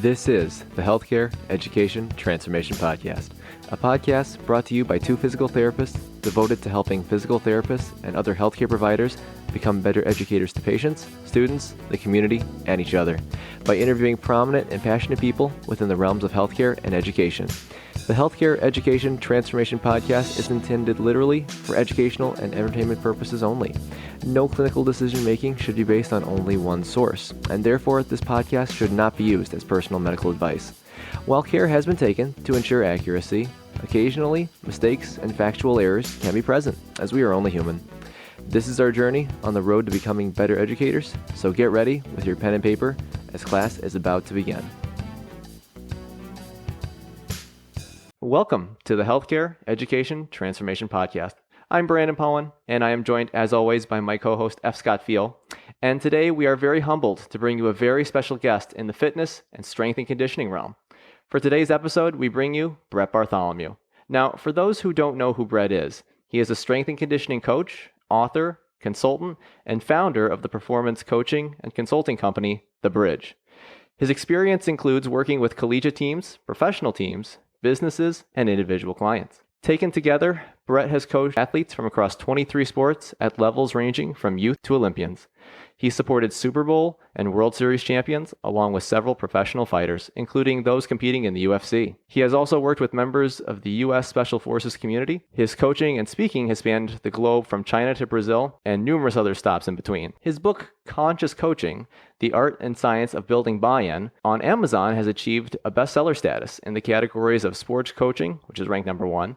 This is the Healthcare Education Transformation Podcast, a podcast brought to you by two physical therapists devoted to helping physical therapists and other healthcare providers become better educators to patients, students, the community, and each other by interviewing prominent and passionate people within the realms of healthcare and education. The Healthcare Education Transformation Podcast is intended literally for educational and entertainment purposes only. No clinical decision making should be based on only one source, and therefore this podcast should not be used as personal medical advice. While care has been taken to ensure accuracy, occasionally mistakes and factual errors can be present, as we are only human. This is our journey on the road to becoming better educators, so get ready with your pen and paper as class is about to begin. Welcome to the Healthcare Education Transformation Podcast. I'm Brandon Powen, and I am joined, as always, by my co-host, F. Scott Fiel. And today we are very humbled to bring you a very special guest in the fitness and strength and conditioning realm. For today's episode, we bring you Brett Bartholomew. Now, for those who don't know who Brett is, he is a strength and conditioning coach, author, consultant, and founder of the performance coaching and consulting company, The Bridge. His experience includes working with collegiate teams, professional teams, businesses, and individual clients. Taken together, Brett has coached athletes from across 23 sports at levels ranging from youth to Olympians. He supported Super Bowl and World Series champions, along with several professional fighters, including those competing in the UFC. He has also worked with members of the U.S. Special Forces community. His coaching and speaking has spanned the globe from China to Brazil and numerous other stops in between. His book, Conscious Coaching, The Art and Science of Building Buy-In, on Amazon has achieved a bestseller status in the categories of sports coaching, which is ranked number 1,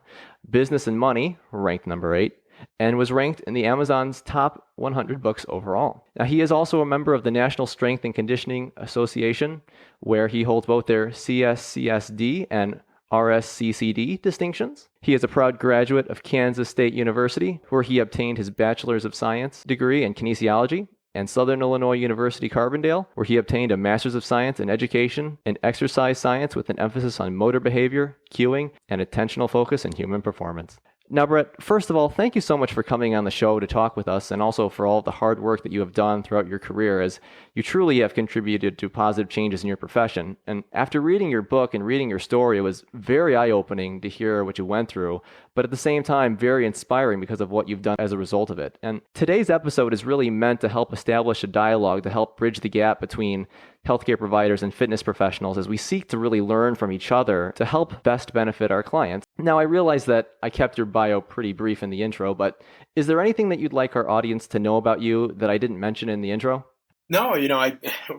business and money, ranked number 8, and was ranked in the Amazon's top 100 books overall. Now, he is also a member of the National Strength and Conditioning Association, where he holds both their CSCSD and RSCCD distinctions. He is a proud graduate of Kansas State University, where he obtained his Bachelor's of Science degree in kinesiology, and Southern Illinois University Carbondale, where he obtained a Master's of Science in Education and Exercise Science with an emphasis on motor behavior, cueing, and attentional focus in human performance. Now, Brett, first of all, thank you so much for coming on the show to talk with us, and also for all the hard work that you have done throughout your career, as you truly have contributed to positive changes in your profession. And after reading your book and reading your story, it was very eye-opening to hear what you went through, but at the same time, very inspiring because of what you've done as a result of it. And today's episode is really meant to help establish a dialogue to help bridge the gap between healthcare providers and fitness professionals as we seek to really learn from each other to help best benefit our clients. Now, I realize that I kept your bio pretty brief in the intro, but is there anything that you'd like our audience to know about you that I didn't mention in the intro? No,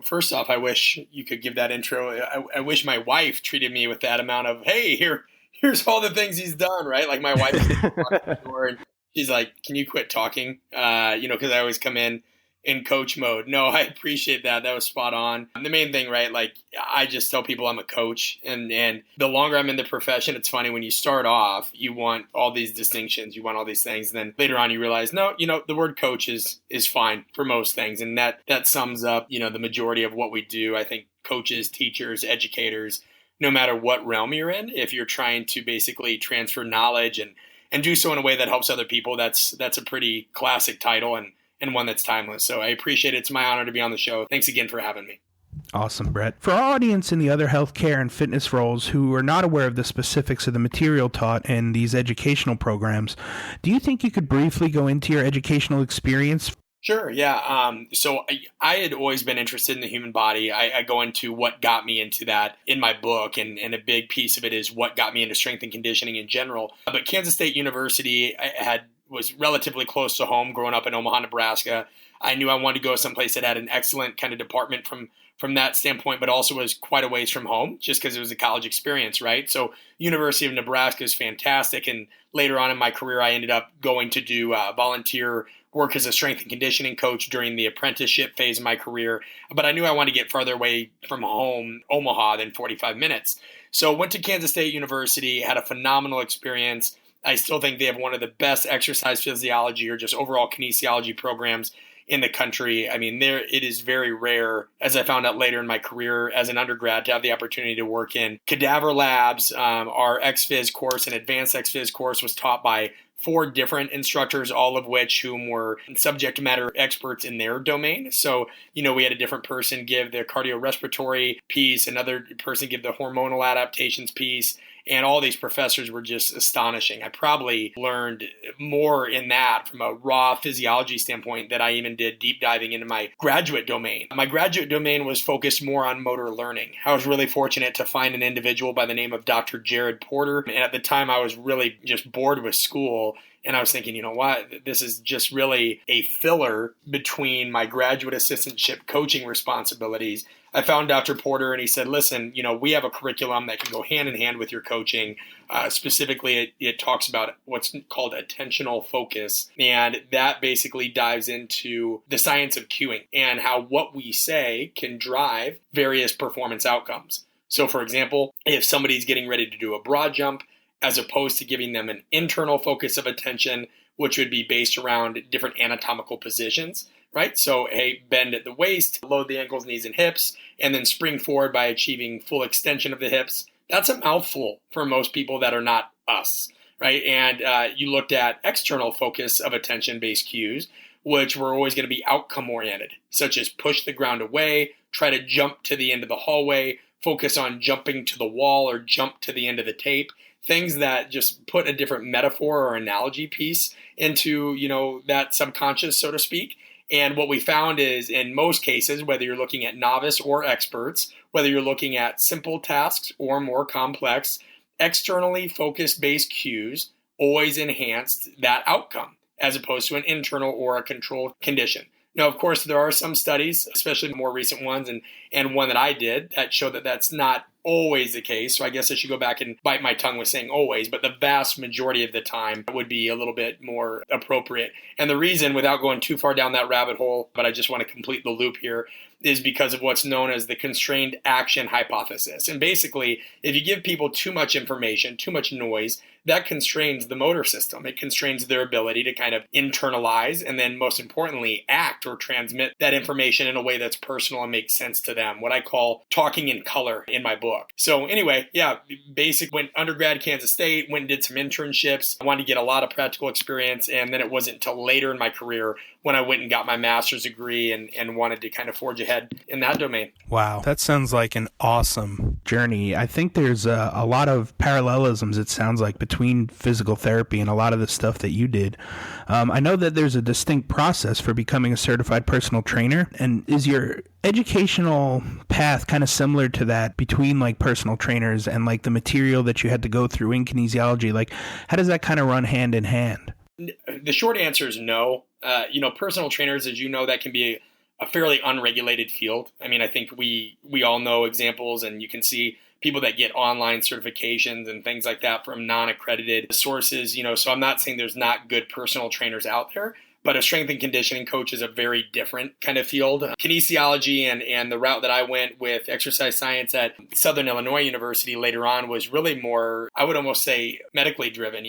first off, I wish you could give that intro. I wish my wife treated me with that amount of, hey, here's all the things he's done, right? Like my wife walked the door and she's like, can you quit talking? Because I always come in coach mode. No, I appreciate that. That was spot on. The main thing, right? Like I just tell people I'm a coach, and the longer I'm in the profession, it's funny when you start off, you want all these distinctions, you want all these things. And then later on you realize, no, the word coach is fine for most things. And that sums up, the majority of what we do. I think coaches, teachers, educators, no matter what realm you're in, if you're trying to basically transfer knowledge and do so in a way that helps other people, that's a pretty classic title and one that's timeless. So I appreciate it. It's my honor to be on the show. Thanks again for having me. Awesome, Brett. For our audience in the other healthcare and fitness roles who are not aware of the specifics of the material taught in these educational programs, do you think you could briefly go into your educational experience? Sure, yeah. So I had always been interested in the human body. I go into what got me into that in my book, and a big piece of it is what got me into strength and conditioning in general. But Kansas State University was relatively close to home growing up in Omaha, Nebraska. I knew I wanted to go someplace that had an excellent kind of department from that standpoint, but also was quite a ways from home just because it was a college experience, right? So University of Nebraska is fantastic. And later on in my career, I ended up going to do volunteer work as a strength and conditioning coach during the apprenticeship phase of my career. But I knew I wanted to get farther away from home, Omaha, than 45 minutes. So went to Kansas State University, had a phenomenal experience. I still think they have one of the best exercise physiology or just overall kinesiology programs in the country. I mean, it is very rare, as I found out later in my career as an undergrad, to have the opportunity to work in cadaver labs. Our ex-phys course and advanced ex-phys course was taught by 4 different instructors, all of which whom were subject matter experts in their domain. So, we had a different person give the cardiorespiratory piece, another person give the hormonal adaptations piece, and all these professors were just astonishing. I probably learned more in that from a raw physiology standpoint that I even did deep diving into my graduate domain. My graduate domain was focused more on motor learning. I was really fortunate to find an individual by the name of Dr. Jared Porter. And at the time, I was really just bored with school. And I was thinking, you know what, this is just really a filler between my graduate assistantship coaching responsibilities. I found Dr. Porter and he said, listen, we have a curriculum that can go hand in hand with your coaching. Specifically, it talks about what's called attentional focus. And that basically dives into the science of cueing and how what we say can drive various performance outcomes. So, for example, if somebody's getting ready to do a broad jump, as opposed to giving them an internal focus of attention, which would be based around different anatomical positions, right? So, hey, bend at the waist, load the ankles, knees, and hips, and then spring forward by achieving full extension of the hips. That's a mouthful for most people that are not us, right? And you looked at external focus of attention-based cues, which were always going to be outcome-oriented, such as push the ground away, try to jump to the end of the hallway, focus on jumping to the wall or jump to the end of the tape. Things that just put a different metaphor or analogy piece into, that subconscious, so to speak. And what we found is in most cases, whether you're looking at novice or experts, whether you're looking at simple tasks or more complex, externally focused based cues always enhanced that outcome as opposed to an internal or a controlled condition. Now, of course, there are some studies, especially more recent ones, and one that I did that showed that that's not always the case. So I guess I should go back and bite my tongue with saying always, but the vast majority of the time would be a little bit more appropriate. And the reason, without going too far down that rabbit hole, but I just want to complete the loop here, is because of what's known as the constrained action hypothesis. And basically, if you give people too much information, too much noise, that constrains the motor system. It constrains their ability to kind of internalize and then, most importantly, act or transmit that information in a way that's personal and makes sense to them, what I call talking in color in my book. So anyway, went undergrad Kansas State, went and did some internships. I wanted to get a lot of practical experience, and then it wasn't until later in my career when I went and got my master's degree and wanted to kind of forge ahead in that domain. Wow, that sounds like an awesome journey. I think there's a lot of parallelisms, it sounds like, between physical therapy and a lot of the stuff that you did. I know that there's a distinct process for becoming a certified personal trainer. And is your educational path kind of similar to that between like personal trainers and like the material that you had to go through in kinesiology? Like, how does that kind of run hand in hand? The short answer is no. Personal trainers, as you know, that can be a fairly unregulated field. I mean, I think we all know examples, and you can see people that get online certifications and things like that from non-accredited sources, so I'm not saying there's not good personal trainers out there, but a strength and conditioning coach is a very different kind of field. Kinesiology and the route that I went with exercise science at Southern Illinois University later on was really more, I would almost say, medically driven.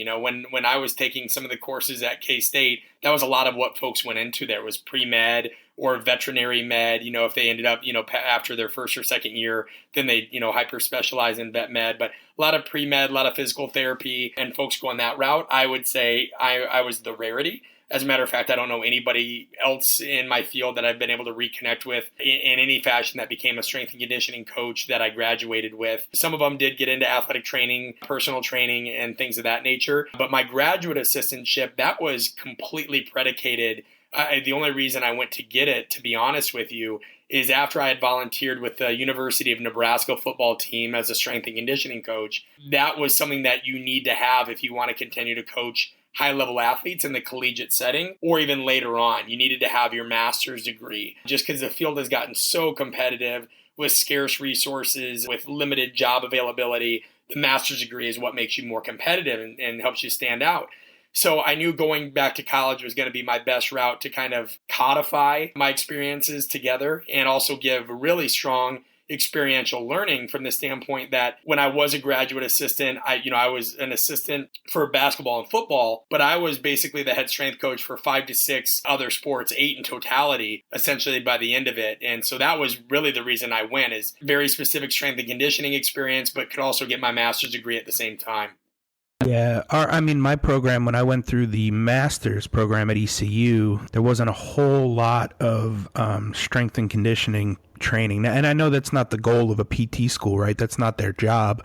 When I was taking some of the courses at K-State, that was a lot of what folks went into there was pre-med or veterinary med. If they ended up, after their first or second year, then they, hyper specialize in vet med. But a lot of pre-med, a lot of physical therapy, and folks going that route. I would say I was the rarity. As a matter of fact, I don't know anybody else in my field that I've been able to reconnect with in any fashion that became a strength and conditioning coach that I graduated with. Some of them did get into athletic training, personal training, and things of that nature. But my graduate assistantship, that was completely predicated. The only reason I went to get it, to be honest with you, is after I had volunteered with the University of Nebraska football team as a strength and conditioning coach. That was something that you need to have if you want to continue to coach high-level athletes in the collegiate setting, or even later on. You needed to have your master's degree, just because the field has gotten so competitive with scarce resources, with limited job availability. The master's degree is what makes you more competitive and helps you stand out. So I knew going back to college was going to be my best route to kind of codify my experiences together and also give really strong experiential learning from the standpoint that when I was a graduate assistant, I was an assistant for basketball and football, but I was basically the head strength coach for 5 to 6 other sports, 8 in totality, essentially by the end of it. And so that was really the reason I went, is very specific strength and conditioning experience, but could also get my master's degree at the same time. Yeah, my program, when I went through the master's program at ECU, there wasn't a whole lot of strength and conditioning training. And I know that's not the goal of a PT school, right? That's not their job.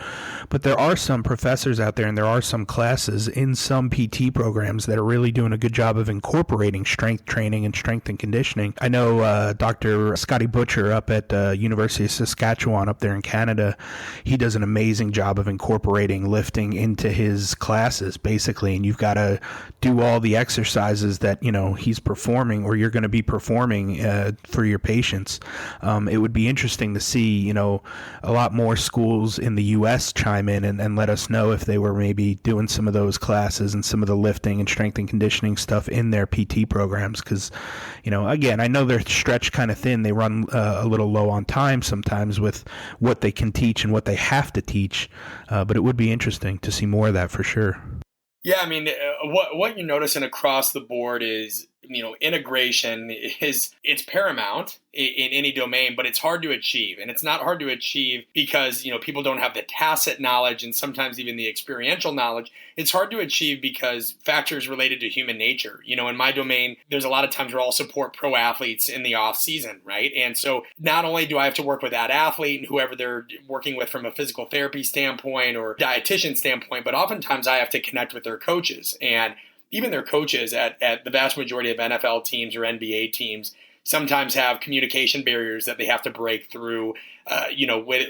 But there are some professors out there and there are some classes in some PT programs that are really doing a good job of incorporating strength training and strength and conditioning. I know Dr. Scotty Butcher up at University of Saskatchewan up there in Canada, he does an amazing job of incorporating lifting into his classes, basically. And you've got to do all the exercises that, he's performing or you're going to be performing for your patients. It would be interesting to see, a lot more schools in the U.S. chime in and let us know if they were maybe doing some of those classes and some of the lifting and strength and conditioning stuff in their PT programs. Because, again, I know they're stretched kind of thin. They run a little low on time sometimes with what they can teach and what they have to teach. But it would be interesting to see more of that for sure. Yeah, what you're noticing across the board is, integration it's paramount in any domain, but it's hard to achieve. And it's not hard to achieve because, people don't have the tacit knowledge and sometimes even the experiential knowledge. It's hard to achieve because factors related to human nature. In my domain, there's a lot of times where I'll support pro athletes in the off season, right? And so not only do I have to work with that athlete and whoever they're working with from a physical therapy standpoint or dietitian standpoint, but oftentimes I have to connect with their coaches. And even their coaches at the vast majority of NFL teams or NBA teams sometimes have communication barriers that they have to break through,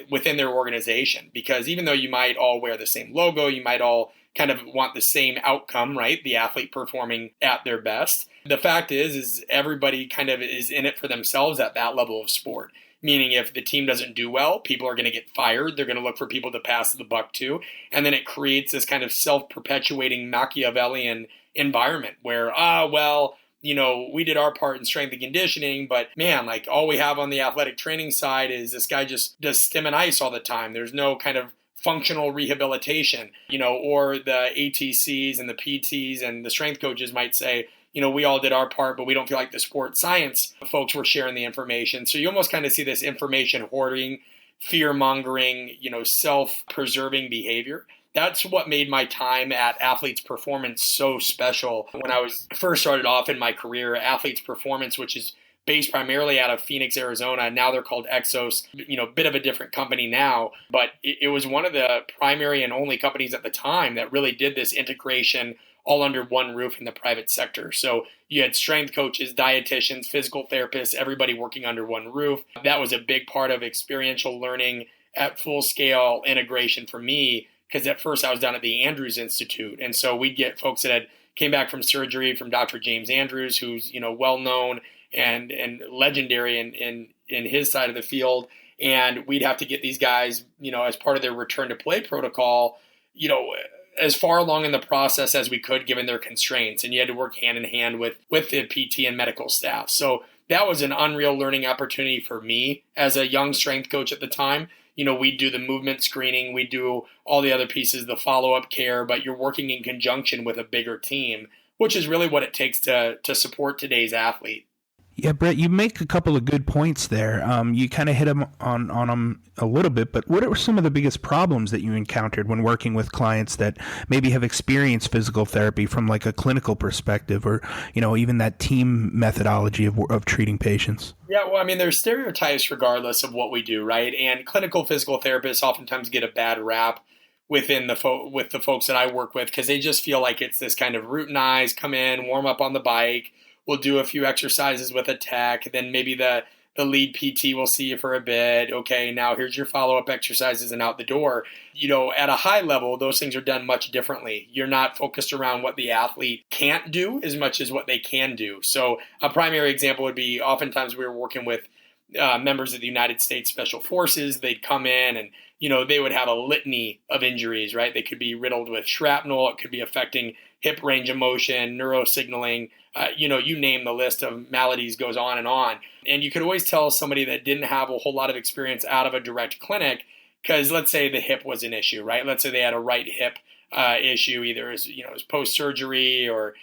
within their organization. Because even though you might all wear the same logo, you might all kind of want the same outcome, right? The athlete performing at their best. The fact is everybody kind of is in it for themselves at that level of sport. Meaning if the team doesn't do well, people are going to get fired. They're going to look for people to pass the buck to. And then it creates this kind of self-perpetuating Machiavellian environment where, we did our part in strength and conditioning, but man, like all we have on the athletic training side is this guy just does stim and ice all the time. There's no kind of functional rehabilitation, or the ATCs and the PTs and the strength coaches might say, we all did our part, but we don't feel like the sports science folks were sharing the information. So you almost kind of see this information hoarding, fear-mongering, self-preserving behavior. That's what made my time at Athletes Performance so special. When I was first started off in my career, Athletes Performance, which is based primarily out of Phoenix, Arizona. Now they're called Exos, bit of a different company now, but it was one of the primary and only companies at the time that really did this integration all under one roof in the private sector. So you had strength coaches, dietitians, physical therapists, everybody working under one roof. That was a big part of experiential learning at full scale integration for me, because at first I was down at the Andrews Institute. And so we'd get folks that came back from surgery from Dr. James Andrews, who's, well known and legendary in his side of the field. And we'd have to get these guys, as part of their return to play protocol, as far along in the process as we could, given their constraints. And you had to work hand in hand with the PT and medical staff. So that was an unreal learning opportunity for me as a young strength coach at the time. We do the movement screening, we do all the other pieces, the follow-up care, but you're working in conjunction with a bigger team, which is really what it takes to support today's athlete. Yeah, Brett, you make a couple of good points there. You kind of hit them on them a little bit, but what are some of the biggest problems that you encountered when working with clients that maybe have experienced physical therapy from like a clinical perspective, or, even that team methodology of treating patients? Yeah, well, there's stereotypes regardless of what we do, right? And clinical physical therapists oftentimes get a bad rap within with the folks that I work with, because they just feel like it's this kind of routinized, come in, warm up on the bike, we'll do a few exercises with a tech, then maybe the lead PT will see you for a bit. Okay, now here's your follow-up exercises and out the door. At a high level, those things are done much differently. You're not focused around what the athlete can't do as much as what they can do. So a primary example would be oftentimes we were working with members of the United States Special Forces. They'd come in and, they would have a litany of injuries, right? They could be riddled with shrapnel. It could be affecting hip range of motion, neurosignaling, you name the list of maladies goes on. And you could always tell somebody that didn't have a whole lot of experience out of a direct clinic, because let's say the hip was an issue, right? Let's say they had a right hip issue, either as, as post-surgery or,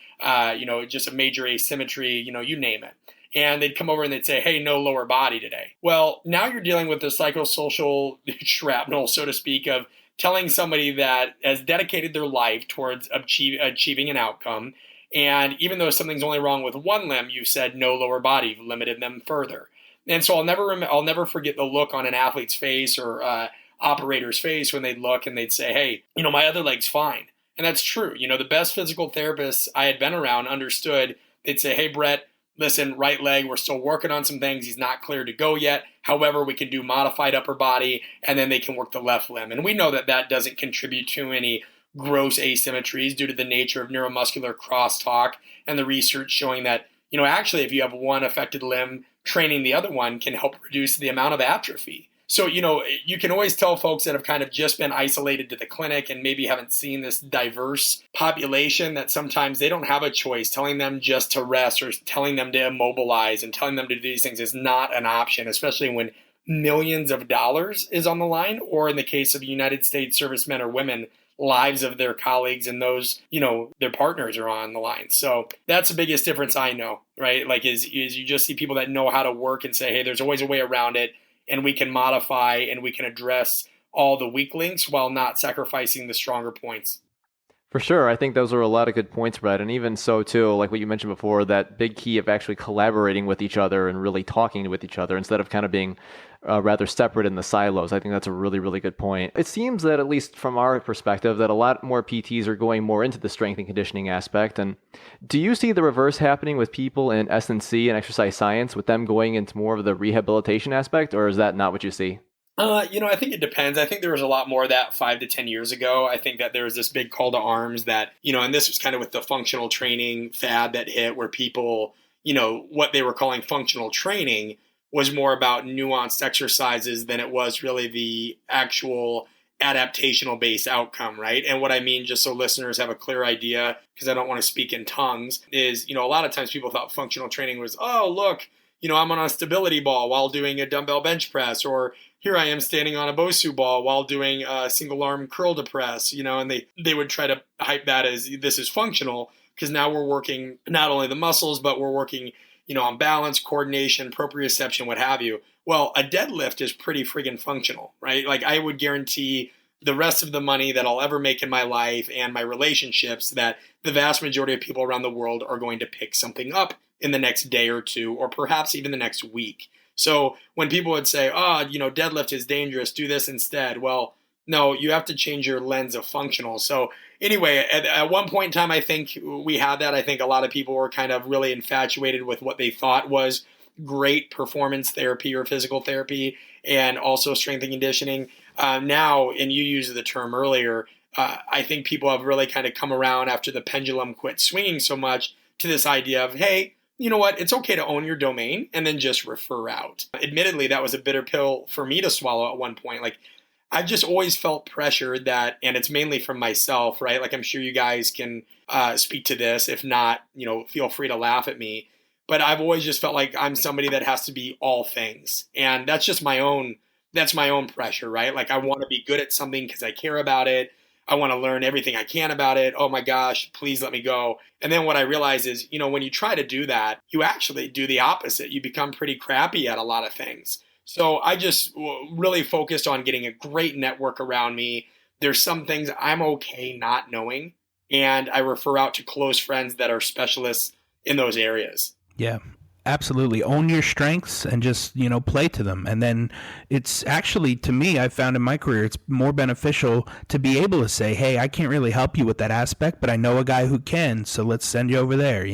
just a major asymmetry, you name it. And they'd come over and they'd say, hey, no lower body today. Well, now you're dealing with the psychosocial shrapnel, so to speak, of telling somebody that has dedicated their life towards achieving an outcome. And even though something's only wrong with one limb, you've said no lower body, you've limited them further. And so I'll never forget the look on an athlete's face or operator's face when they'd look and they'd say, hey, my other leg's fine. And that's true. The best physical therapists I had been around understood. They'd say, hey, Brett, listen, right leg, we're still working on some things. He's not cleared to go yet. However, we can do modified upper body, and then they can work the left limb. And we know that that doesn't contribute to any gross asymmetries due to the nature of neuromuscular crosstalk and the research showing that, actually, if you have one affected limb, training the other one can help reduce the amount of atrophy. So, you can always tell folks that have kind of just been isolated to the clinic and maybe haven't seen this diverse population that sometimes they don't have a choice. Telling them just to rest or telling them to immobilize and telling them to do these things is not an option, especially when millions of dollars is on the line, or in the case of United States servicemen or women, lives of their colleagues and those, their partners are on the line. So that's the biggest difference I know, right? Like is you just see people that know how to work and say, hey, there's always a way around it. And we can modify and we can address all the weak links while not sacrificing the stronger points. For sure. I think those are a lot of good points, Brett. And even so, too, like what you mentioned before, that big key of actually collaborating with each other and really talking with each other instead of kind of being rather separate in the silos. I think that's a really, really good point. It seems that, at least from our perspective, that a lot more PTs are going more into the strength and conditioning aspect. And do you see the reverse happening with people in S&C and exercise science, with them going into more of the rehabilitation aspect, or is that not what you see? I think it depends. I think there was a lot more of that 5 to 10 years ago. I think that there was this big call to arms that, and this was kind of with the functional training fad that hit where people, what they were calling functional training was more about nuanced exercises than it was really the actual adaptational based outcome, right? And what I mean, just so listeners have a clear idea, because I don't want to speak in tongues, is, a lot of times people thought functional training was, oh, look, I'm on a stability ball while doing a dumbbell bench press, or here I am standing on a BOSU ball while doing a single arm curl to press, and they would try to hype that as this is functional because now we're working not only the muscles, but we're working, on balance, coordination, proprioception, what have you. Well, a deadlift is pretty friggin' functional, right? Like I would guarantee the rest of the money that I'll ever make in my life and my relationships that the vast majority of people around the world are going to pick something up in the next day or two, or perhaps even the next week. So when people would say, deadlift is dangerous, do this instead. Well, no, you have to change your lens of functional. So anyway, at one point in time, I think we had that. I think a lot of people were kind of really infatuated with what they thought was great performance therapy or physical therapy and also strength and conditioning. Now, and you used the term earlier, I think people have really kind of come around after the pendulum quit swinging so much to this idea of, hey, you know what? It's okay to own your domain and then just refer out. Admittedly, that was a bitter pill for me to swallow at one point. Like, I've just always felt pressured that, and it's mainly from myself, right? Like, I'm sure you guys can speak to this. If not, feel free to laugh at me. But I've always just felt like I'm somebody that has to be all things. And that's just my own pressure, right? Like, I want to be good at something because I care about it. I want to learn everything I can about it. Oh my gosh, please let me go. And then what I realize is, when you try to do that, you actually do the opposite. You become pretty crappy at a lot of things. So I just really focused on getting a great network around me. There's some things I'm okay not knowing, and I refer out to close friends that are specialists in those areas. Yeah. Absolutely. Own your strengths and just, play to them. And then it's actually, to me, I've found in my career, it's more beneficial to be able to say, hey, I can't really help you with that aspect, but I know a guy who can, so let's send you over there,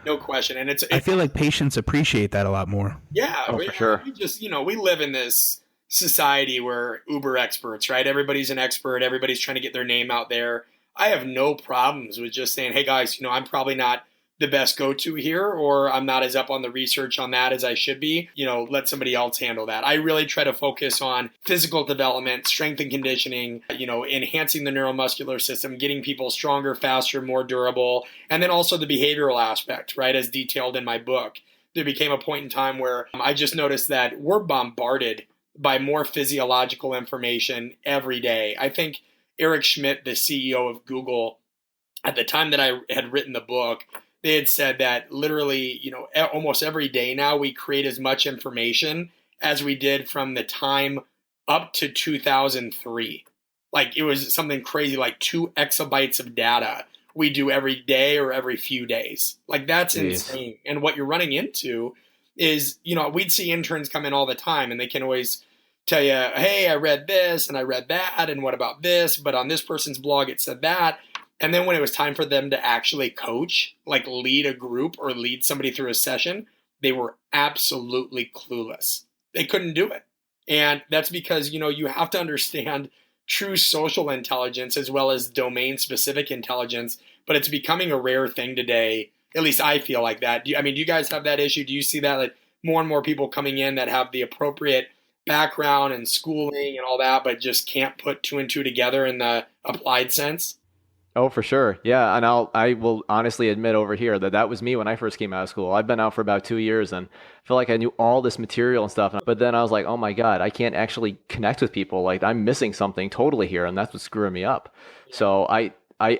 No question. And I feel like patients appreciate that a lot more. Yeah, for sure. We just, we live in this society where uber experts, right? Everybody's an expert. Everybody's trying to get their name out there. I have no problems with just saying, hey guys, I'm probably not the best go-to here, or I'm not as up on the research on that as I should be, let somebody else handle that. I really try to focus on physical development, strength and conditioning, enhancing the neuromuscular system, getting people stronger, faster, more durable, and then also the behavioral aspect, right, as detailed in my book. There became a point in time where I just noticed that we're bombarded by more physiological information every day. I think Eric Schmidt, the CEO of Google, at the time that I had written the book, they had said that literally, almost every day now we create as much information as we did from the time up to 2003. Like it was something crazy, like 2 exabytes of data we do every day or every few days. Like that's Jeez. insane. And what you're running into is, we'd see interns come in all the time and they can always tell you, hey, I read this and I read that. And what about this? But on this person's blog, it said that. And then when it was time for them to actually coach, like lead a group or lead somebody through a session, they were absolutely clueless. They couldn't do it. And that's because, you have to understand true social intelligence as well as domain specific intelligence, but it's becoming a rare thing today. At least I feel like that. Do you guys have that issue? Do you see that, like more and more people coming in that have the appropriate background and schooling and all that, but just can't put 2 and 2 together in the applied sense? Oh, for sure. Yeah. And I will honestly admit over here that was me when I first came out of school. I've been out for about 2 years and I feel like I knew all this material and stuff. But then I was like, oh my God, I can't actually connect with people. Like I'm missing something totally here. And that's what's screwing me up. So I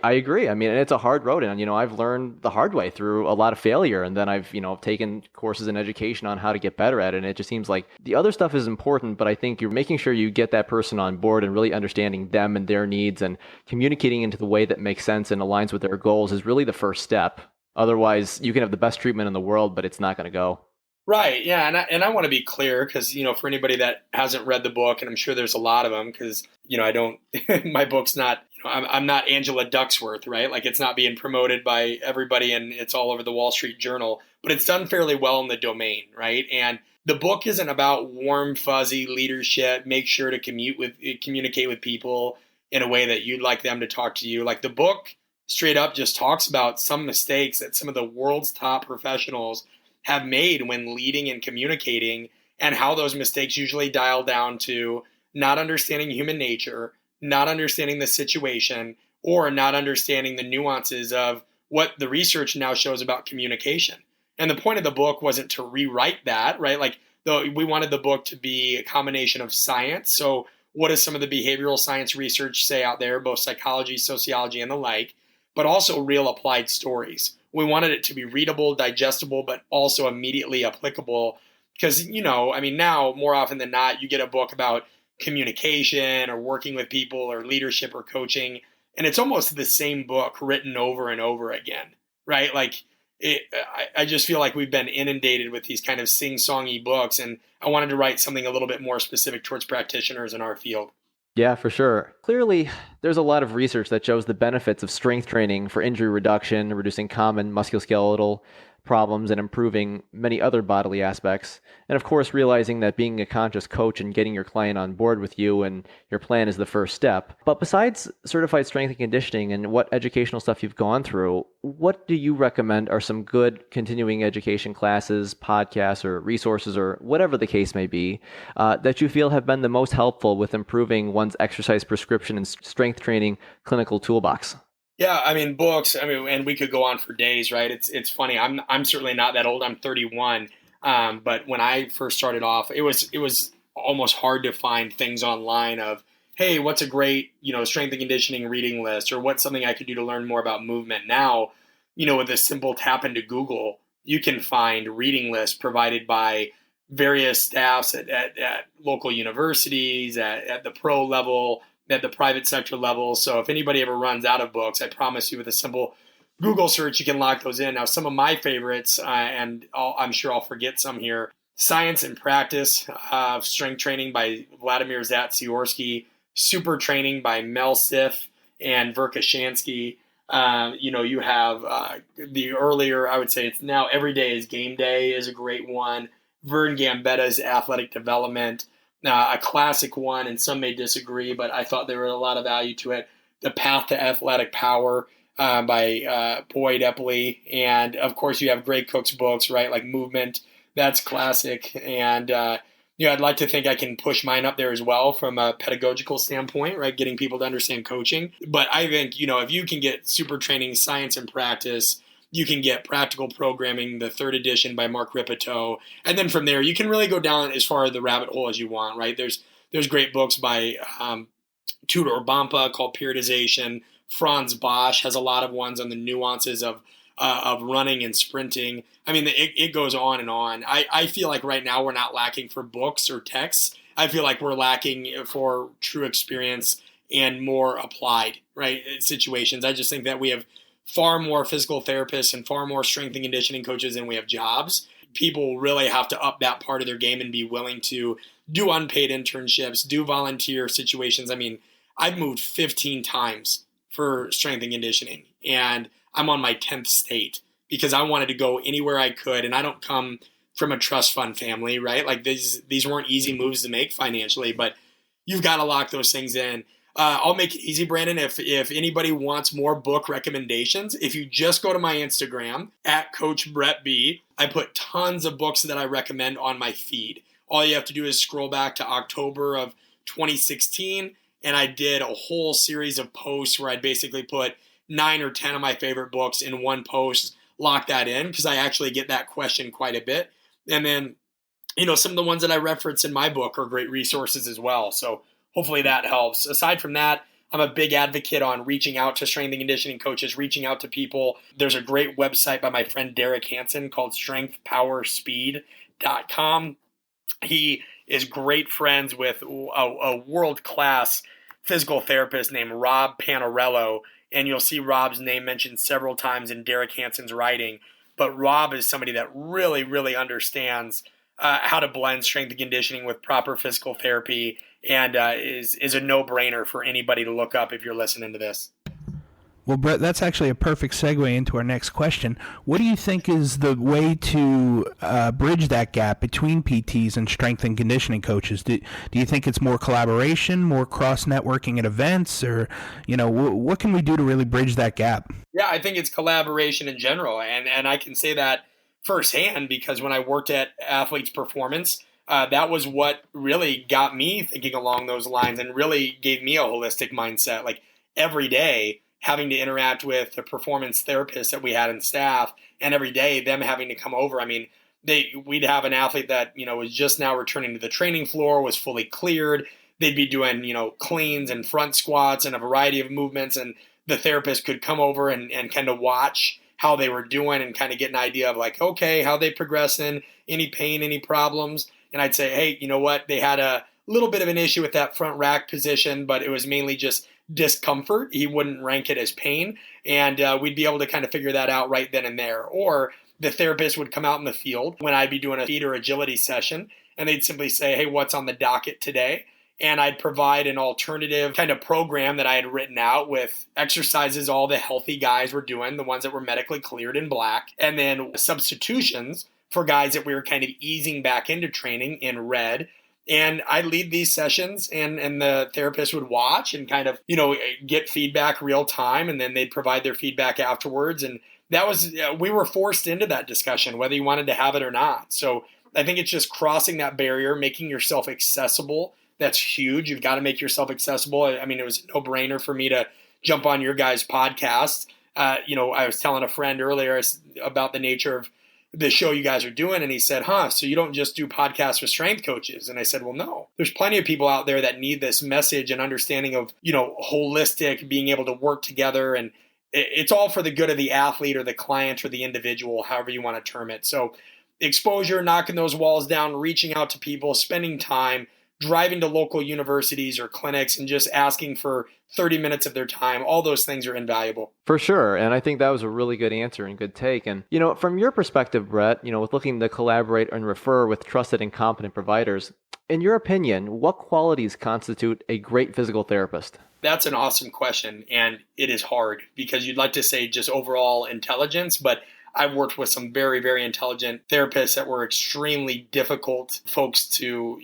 agree. I mean, and it's a hard road. And, I've learned the hard way through a lot of failure. And then I've, taken courses in education on how to get better at it. And it just seems like the other stuff is important, but I think you're making sure you get that person on board and really understanding them and their needs and communicating into the way that makes sense and aligns with their goals is really the first step. Otherwise, you can have the best treatment in the world, but it's not going to go. Right. Yeah. And I want to be clear because, for anybody that hasn't read the book, and I'm sure there's a lot of them because, I don't, my book's not, I'm not Angela Ducksworth, right? Like it's not being promoted by everybody and it's all over the Wall Street Journal, but it's done fairly well in the domain, right? And the book isn't about warm, fuzzy leadership. Make sure to communicate with people in a way that you'd like them to talk to you. Like the book straight up just talks about some mistakes that some of the world's top professionals have made when leading and communicating and how those mistakes usually dial down to not understanding human nature, not understanding the situation, or not understanding the nuances of what the research now shows about communication. And the point of the book wasn't to rewrite that, right? Like we wanted the book to be a combination of science. So what does some of the behavioral science research say out there, both psychology, sociology, and the like, but also real applied stories. We wanted it to be readable, digestible, but also immediately applicable. Because, now more often than not, you get a book about communication or working with people or leadership or coaching, and it's almost the same book written over and over again, right? Like, I just feel like we've been inundated with these kind of sing-songy books, and I wanted to write something a little bit more specific towards practitioners in our field. Yeah, for sure. Clearly, there's a lot of research that shows the benefits of strength training for injury reduction, reducing common musculoskeletal problems, and improving many other bodily aspects. And of course, realizing that being a conscious coach and getting your client on board with you and your plan is the first step. But besides certified strength and conditioning and what educational stuff you've gone through, what do you recommend are some good continuing education classes, podcasts, or resources, or whatever the case may be, that you feel have been the most helpful with improving one's exercise prescription and strength training clinical toolbox? Yeah, books. And we could go on for days, right? It's funny. I'm certainly not that old. I'm 31. But when I first started off, it was almost hard to find things online of, hey, what's a great strength and conditioning reading list, or what's something I could do to learn more about movement. Now, with a simple tap into Google, you can find reading lists provided by various staffs at local universities, at the pro level, at the private sector level. So if anybody ever runs out of books, I promise you with a simple Google search, you can lock those in. Now, some of my favorites, and I'm sure I'll forget some here, Science and Practice of Strength Training by Vladimir Zatsiorsky, Supertraining by Mel Siff and Verkhoshansky. You have the earlier, I would say it's now Every Day is Game Day is a great one. Vern Gambetta's Athletic Development. A classic one, and some may disagree, but I thought there was a lot of value to it. The Path to Athletic Power by Boyd Epley. And, of course, you have Gray Cook's books, right, like Movement. That's classic. And, I'd like to think I can push mine up there as well from a pedagogical standpoint, right, getting people to understand coaching. But I think, if you can get Supertraining, Science and Practice, you can get Practical Programming, the 3rd edition by Mark Rippetoe. And then from there, you can really go down as far as the rabbit hole as you want, right? There's great books by Tudor Bompa called Periodization. Franz Bosch has a lot of ones on the nuances of running and sprinting. It goes on and on. I feel like right now we're not lacking for books or texts. I feel like we're lacking for true experience and more applied, right, situations. I just think that we have far more physical therapists and far more strength and conditioning coaches than we have jobs. People really have to up that part of their game and be willing to do unpaid internships, do volunteer situations. I mean, I've moved 15 times for strength and conditioning, and I'm on my 10th state because I wanted to go anywhere I could. And I don't come from a trust fund family, right? Like these weren't easy moves to make financially, but you've got to lock those things in. I'll make it easy, Brandon. If anybody wants more book recommendations, if you just go to my Instagram at Coach Brett B, I put tons of books that I recommend on my feed. All you have to do is scroll back to October of 2016, and I did a whole series of posts where I'd basically put 9 or 10 of my favorite books in one post, lock that in, because I actually get that question quite a bit. And then, some of the ones that I reference in my book are great resources as well. So hopefully that helps. Aside from that, I'm a big advocate on reaching out to strength and conditioning coaches, reaching out to people. There's a great website by my friend Derek Hansen called strengthpowerspeed.com. He is great friends with a world-class physical therapist named Rob Panarello, and you'll see Rob's name mentioned several times in Derek Hansen's writing. But Rob is somebody that really, really understands how to blend strength and conditioning with proper physical therapy, and is a no-brainer for anybody to look up if you're listening to this. Well, Brett, that's actually a perfect segue into our next question. What do you think is the way to bridge that gap between PTs and strength and conditioning coaches? Do you think it's more collaboration, more cross-networking at events, or, what can we do to really bridge that gap? Yeah, I think it's collaboration in general, and I can say that firsthand because when I worked at Athletes Performance, that was what really got me thinking along those lines and really gave me a holistic mindset. Like every day, having to interact with the performance therapists that we had in staff, and every day them having to come over. I mean, we'd have an athlete that, was just now returning to the training floor, was fully cleared. They'd be doing, cleans and front squats and a variety of movements, and the therapist could come over and kind of watch how they were doing and kind of get an idea of like, okay, how they progressing, any pain, any problems. And I'd say, hey, you know what? They had a little bit of an issue with that front rack position, but it was mainly just discomfort. He wouldn't rank it as pain. And we'd be able to kind of figure that out right then and there. Or the therapist would come out in the field when I'd be doing a feet or agility session, and they'd simply say, hey, what's on the docket today? And I'd provide an alternative kind of program that I had written out with exercises all the healthy guys were doing, the ones that were medically cleared in black, and then substitutions for guys that we were kind of easing back into training in red. And I'd lead these sessions, and the therapist would watch and kind of, get feedback real time, and then they'd provide their feedback afterwards. And that was, we were forced into that discussion, whether you wanted to have it or not. So I think it's just crossing that barrier, making yourself accessible. That's huge. You've got to make yourself accessible. I mean, it was a no-brainer for me to jump on your guys' podcast. I was telling a friend earlier about the nature of the show you guys are doing, and he said, so you don't just do podcasts with strength coaches? And I said, well, no. There's plenty of people out there that need this message and understanding of, holistic, being able to work together, and it's all for the good of the athlete or the client or the individual, however you want to term it. So exposure, knocking those walls down, reaching out to people, spending time, driving to local universities or clinics and just asking for 30 minutes of their time, all those things are invaluable. For sure. And I think that was a really good answer and good take. And, from your perspective, Brett, with looking to collaborate and refer with trusted and competent providers, in your opinion, what qualities constitute a great physical therapist? That's an awesome question. And it is hard because you'd like to say just overall intelligence, but I've worked with some very, very intelligent therapists that were extremely difficult folks to,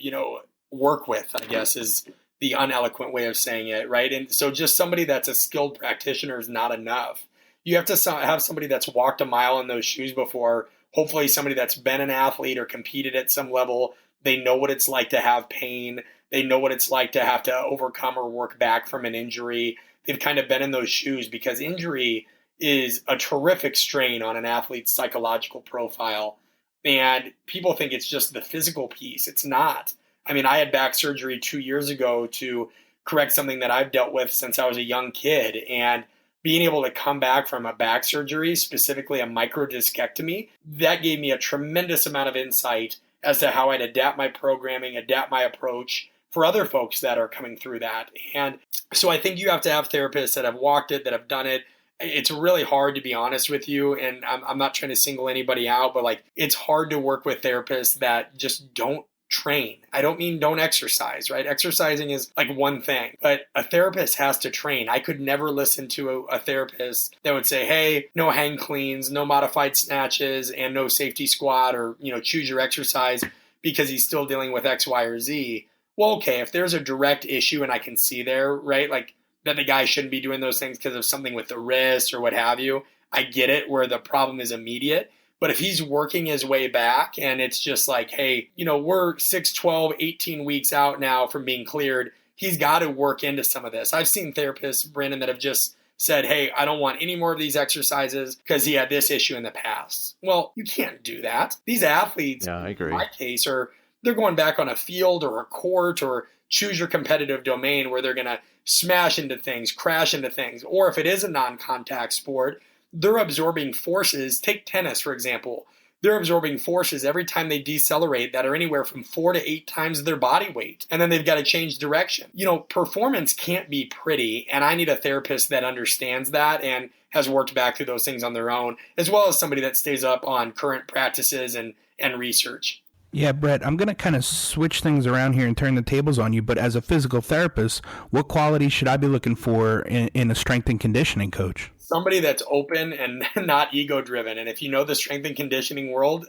work with, I guess, is the uneloquent way of saying it, right? And so just somebody that's a skilled practitioner is not enough. You have to have somebody that's walked a mile in those shoes before, hopefully somebody that's been an athlete or competed at some level. They know what it's like to have pain. They know what it's like to have to overcome or work back from an injury. They've kind of been in those shoes because injury is a terrific strain on an athlete's psychological profile. And people think it's just the physical piece. It's not. I mean, I had back surgery 2 years ago to correct something that I've dealt with since I was a young kid. And being able to come back from a back surgery, specifically a microdiscectomy, that gave me a tremendous amount of insight as to how I'd adapt my programming, adapt my approach, for other folks that are coming through that. And so I think you have to have therapists that have walked it, that have done it. It's really hard, to be honest with you. And I'm not trying to single anybody out, but like, it's hard to work with therapists that just don't train. I don't mean don't exercise, right? Exercising is like one thing, but a therapist has to train. I could never listen to a therapist that would say, hey, no hang cleans, no modified snatches, and no safety squat, or, choose your exercise because he's still dealing with X, Y, or Z. Well, okay, if there's a direct issue and I can see there, right, like that the guy shouldn't be doing those things because of something with the wrist or what have you, I get it, where the problem is immediate. But if he's working his way back and it's just like, hey, we're 6, 12, 18 weeks out now from being cleared, he's got to work into some of this. I've seen therapists, Brandon, that have just said, hey, I don't want any more of these exercises because he had this issue in the past. Well, you can't do that. These athletes, Yeah, I agree. in my case, they're going back on a field or a court or choose your competitive domain where they're going to smash into things, crash into things. Or if it is a non-contact sport, they're absorbing forces. Take tennis, for example. They're absorbing forces every time they decelerate that are anywhere from 4 to 8 times their body weight. And then they've got to change direction. Performance can't be pretty. And I need a therapist that understands that and has worked back through those things on their own, as well as somebody that stays up on current practices and research. Yeah, Brett, I'm going to kind of switch things around here and turn the tables on you, but as a physical therapist, what qualities should I be looking for in a strength and conditioning coach? Somebody that's open and not ego-driven. And if you know the strength and conditioning world,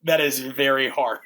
that is very hard.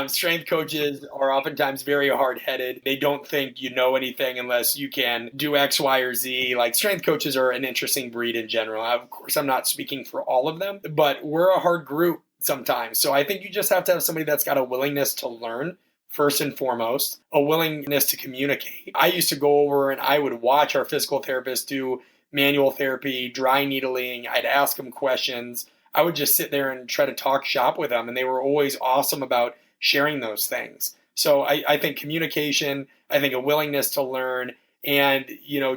Strength coaches are oftentimes very hard-headed. They don't think you know anything unless you can do X, Y, or Z. Like, strength coaches are an interesting breed in general. Of course, I'm not speaking for all of them, but we're a hard group sometimes. So I think you just have to have somebody that's got a willingness to learn, first and foremost, a willingness to communicate. I used to go over and I would watch our physical therapists do manual therapy, dry needling. I'd ask them questions. I would just sit there and try to talk shop with them. And they were always awesome about sharing those things. So I think communication, I think a willingness to learn, and,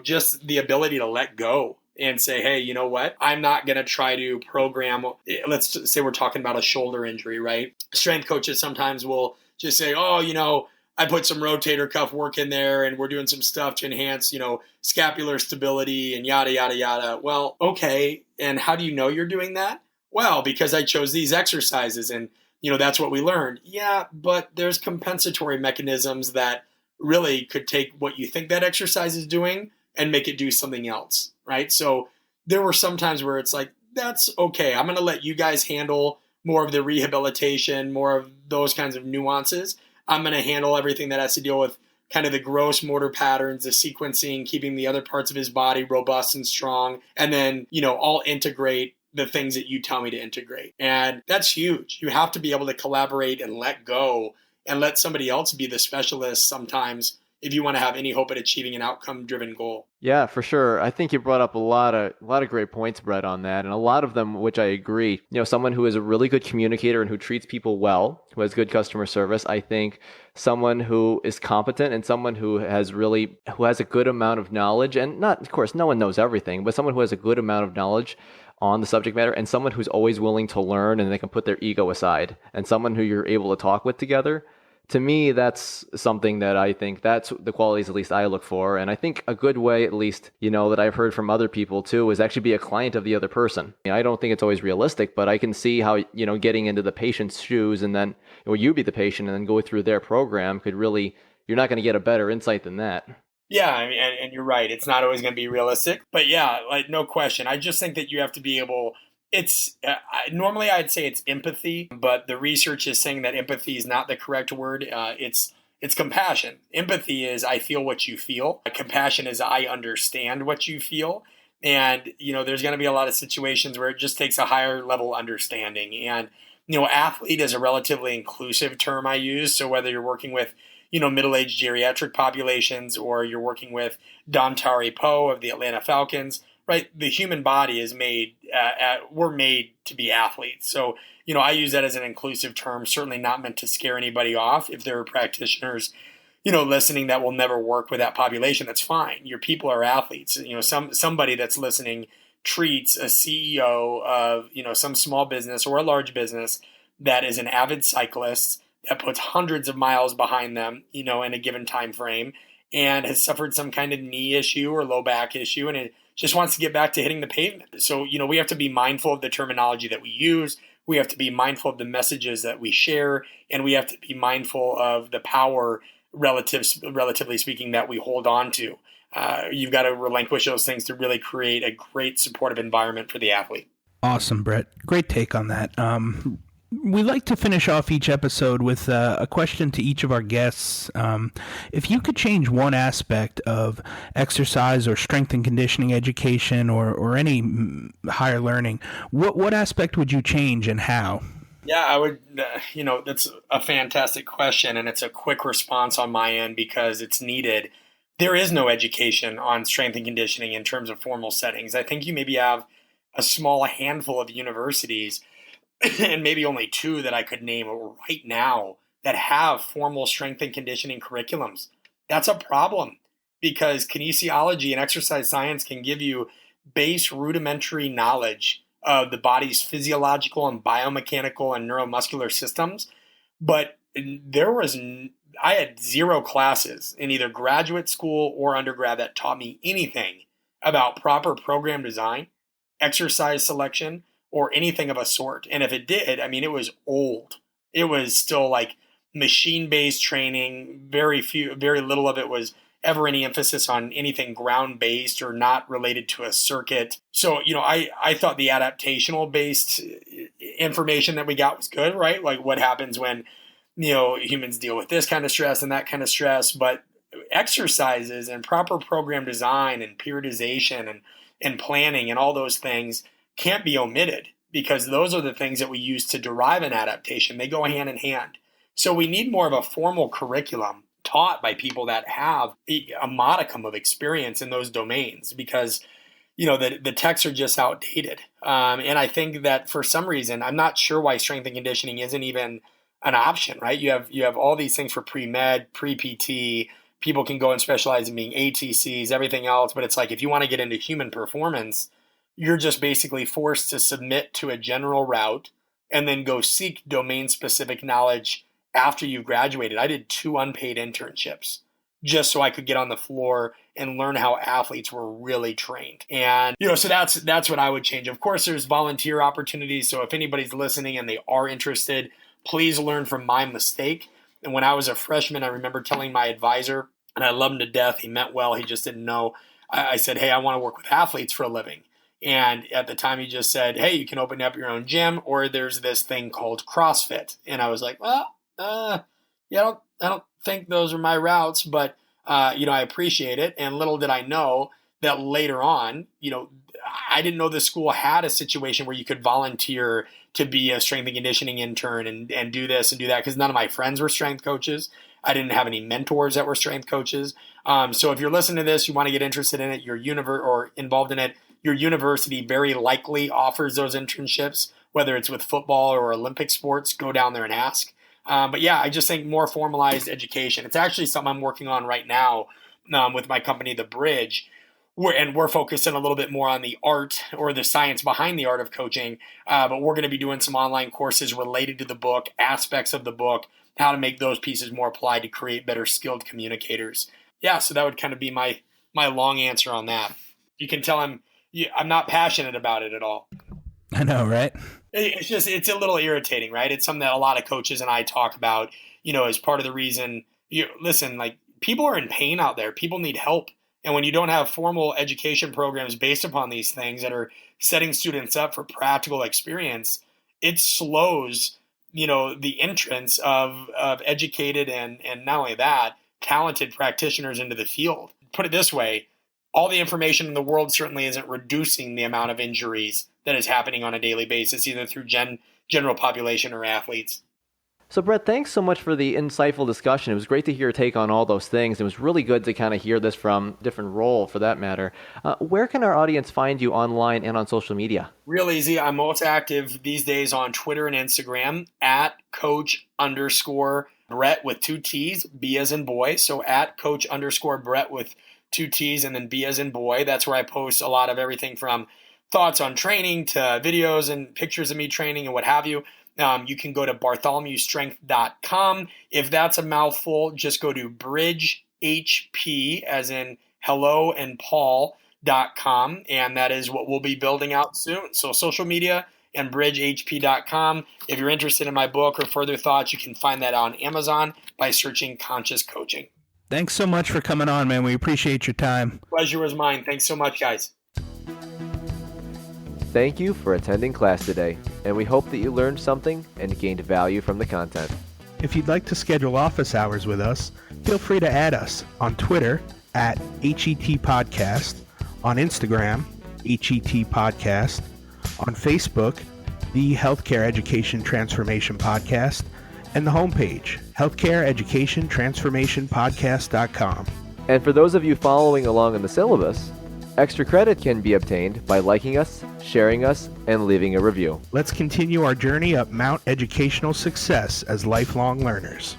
just the ability to let go and say, hey, you know what? I'm not going to try to program. Let's say we're talking about a shoulder injury, right? Strength coaches sometimes will just say, oh, I put some rotator cuff work in there and we're doing some stuff to enhance, scapular stability and yada, yada, yada. Well, okay. And how do you know you're doing that? Well, because I chose these exercises and, that's what we learned. Yeah, but there's compensatory mechanisms that really could take what you think that exercise is doing and make it do something else, right? So there were some times where it's like, that's okay. I'm going to let you guys handle more of the rehabilitation, more of those kinds of nuances. I'm going to handle everything that has to deal with kind of the gross motor patterns, the sequencing, keeping the other parts of his body robust and strong. And then, I'll integrate the things that you tell me to integrate. And that's huge. You have to be able to collaborate and let go and let somebody else be the specialist sometimes if you want to have any hope at achieving an outcome-driven goal. Yeah, for sure. I think you brought up a lot of great points, Brett, on that, and a lot of them which I agree. Someone who is a really good communicator and who treats people well, who has good customer service. I think someone who is competent and someone who has a good amount of knowledge, and not, of course, no one knows everything, but someone who has a good amount of knowledge on the subject matter, and someone who's always willing to learn and they can put their ego aside, and someone who you're able to talk with together. To me, that's something that I think that's the qualities at least I look for. And I think a good way, at least, that I've heard from other people too, is actually be a client of the other person. I don't think it's always realistic, but I can see how, getting into the patient's shoes and then, you be the patient and then go through their program could really, you're not going to get a better insight than that. Yeah, I mean, and you're right. It's not always going to be realistic. But yeah, like, no question. I just think that you have to be able... normally I'd say it's empathy, but the research is saying that empathy is not the correct word. It's compassion. Empathy is I feel what you feel. Compassion is I understand what you feel. And, there's going to be a lot of situations where it just takes a higher level understanding. And, athlete is a relatively inclusive term I use. So whether you're working with, middle-aged geriatric populations or you're working with Dontari Poe of the Atlanta Falcons, right? The human body is made, we're made to be athletes. So, I use that as an inclusive term, certainly not meant to scare anybody off. If there are practitioners, listening that will never work with that population, that's fine. Your people are athletes. Somebody that's listening treats a CEO of, some small business or a large business that is an avid cyclist, that puts hundreds of miles behind them, in a given time frame, and has suffered some kind of knee issue or low back issue, and it just wants to get back to hitting the pavement. So, we have to be mindful of the terminology that we use. We have to be mindful of the messages that we share, and we have to be mindful of the power, relatively speaking, that we hold on to. You've got to relinquish those things to really create a great supportive environment for the athlete. Awesome, Brett. Great take on that. We like to finish off each episode with a question to each of our guests. If you could change one aspect of exercise or strength and conditioning education or any higher learning, what aspect would you change and how? Yeah, I would, that's a fantastic question, and it's a quick response on my end because it's needed. There is no education on strength and conditioning in terms of formal settings. I think you maybe have a small handful of universities and maybe only 2 that I could name right now that have formal strength and conditioning curriculums. That's a problem because kinesiology and exercise science can give you base rudimentary knowledge of the body's physiological and biomechanical and neuromuscular systems. But I had 0 classes in either graduate school or undergrad that taught me anything about proper program design, exercise selection, or anything of a sort. And if it did, it was old. It was still like machine-based training. Very little of it was ever any emphasis on anything ground-based or not related to a circuit. So, I thought the adaptational-based information that we got was good, right? Like what happens when, humans deal with this kind of stress and that kind of stress. But exercises and proper program design and periodization and planning and all those things can't be omitted because those are the things that we use to derive an adaptation. They go hand in hand. So we need more of a formal curriculum taught by people that have a modicum of experience in those domains because, the texts are just outdated. And I think that for some reason, I'm not sure why strength and conditioning isn't even an option, right? You have all these things for pre-med, pre-PT. People can go and specialize in being ATCs, everything else. But it's like if you want to get into human performance, you're just basically forced to submit to a general route and then go seek domain-specific knowledge after you've graduated. I did 2 unpaid internships just so I could get on the floor and learn how athletes were really trained. And, so that's what I would change. Of course, there's volunteer opportunities. So if anybody's listening and they are interested, please learn from my mistake. And when I was a freshman, I remember telling my advisor, and I love him to death. He meant well. He just didn't know. I said, hey, I want to work with athletes for a living. And at the time he just said, hey, you can open up your own gym or there's this thing called CrossFit. And I was like, well, yeah, I don't think those are my routes, but, I appreciate it. And little did I know that later on, I didn't know the school had a situation where you could volunteer to be a strength and conditioning intern and do this and do that because none of my friends were strength coaches. I didn't have any mentors that were strength coaches. So if you're listening to this, you want to get interested in it, or involved in it, your university very likely offers those internships, whether it's with football or Olympic sports. Go down there and ask. But yeah, I just think more formalized education. It's actually something I'm working on right now with my company, The Bridge, we're focusing a little bit more on the art or the science behind the art of coaching. But we're going to be doing some online courses related to the book, aspects of the book, how to make those pieces more applied to create better skilled communicators. Yeah, so that would kind of be my long answer on that. You can tell I'm not passionate about it at all. I know, right? It's a little irritating, right? It's something that a lot of coaches and I talk about, as part of the reason. Listen, like people are in pain out there. People need help. And when you don't have formal education programs based upon these things that are setting students up for practical experience, it slows, the entrance of educated and not only that, talented practitioners into the field. Put it this way, all the information in the world certainly isn't reducing the amount of injuries that is happening on a daily basis, either through general population or athletes. So Brett, thanks so much for the insightful discussion. It was great to hear your take on all those things. It was really good to kind of hear this from a different role for that matter. Where can our audience find you online and on social media? Real easy. I'm most active these days on Twitter and Instagram at Coach_Brett with 2 T's, B as in boy. So at Coach_Brett with 2 T's and then B as in boy. That's where I post a lot of everything from thoughts on training to videos and pictures of me training and what have you, you can go to bartholomewstrength.com. If that's a mouthful, just go to bridgehp, as in hello and Paul.com, and that is what we'll be building out soon. So social media and bridgehp.com. If you're interested in my book or further thoughts, you can find that on Amazon by searching Conscious Coaching. Thanks so much for coming on, man. We appreciate your time. Pleasure was mine. Thanks so much, guys. Thank you for attending class today, and we hope that you learned something and gained value from the content. If you'd like to schedule office hours with us, feel free to add us on Twitter at HET Podcast, on Instagram, HET Podcast, on Facebook, the Healthcare Education Transformation Podcast, and the homepage, healthcareeducationtransformationpodcast.com. And for those of you following along in the syllabus, extra credit can be obtained by liking us, sharing us, and leaving a review. Let's continue our journey up Mount Educational Success as lifelong learners.